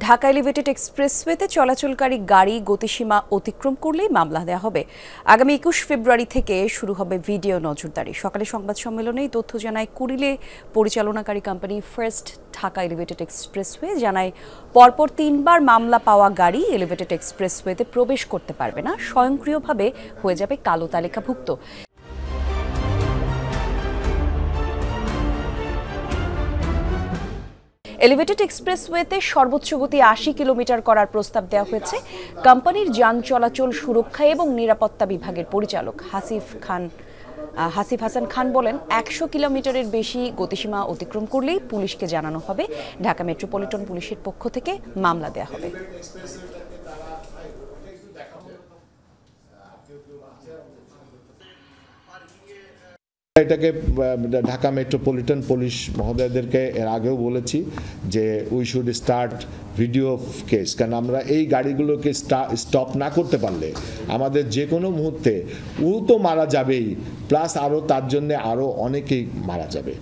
Dhaka elevated এক্সপ্রেসওয়েতে চলাচলকারী গাড়ি গতিসীমা অতিক্রম করলেই মামলা দেওয়া হবে। আগামী ২১ ফেব্রুয়ারি থেকে শুরু হবে ভিডিও নজরদারি। সকালে সংবাদ সম্মেলনে এই তথ্য জানায় কুড়িলে পরিচালনাকারী company first Dhaka elevated expressway. জানায় পরপর ৩বার মামলা পাওয়া গাড়ি এলিভেটেড এক্সপ্রেসওয়েতে প্রবেশ করতে পারবে না, স্বয়ংক্রিয়ভাবে হয়ে যাবে কালো তালিকাভুক্ত। এলিভেটেড এক্সপ্রেসওয়েতে সর্বোচ্চ গতি ৮০ কিলোমিটার করার প্রস্তাব দেওয়া হয়েছে। কোম্পানির যান চলাচল সুরক্ষা এবং নিরাপত্তা বিভাগের পরিচালক হাসিফ হাসান খান বলেন, ১০০ কিলোমিটারের বেশি গতিসীমা অতিক্রম করলেই পুলিশকে জানানো হবে। ঢাকা মেট্রোপলিটন পুলিশের পক্ষ থেকে মামলা দেওয়া হবে। এটাকে ঢাকা মেট্রোপলিটন পুলিশ মহোদয়দেরকে এর আগেও বলেছি যে we should start video case, কারণ আমরা এই গাড়িগুলোকে স্টপ না করতে পারলে আমাদের যে কোনো মুহূর্তে ও তো মারা যাবেই, প্লাস আরও তার জন্য আরও অনেকেই মারা যাবে।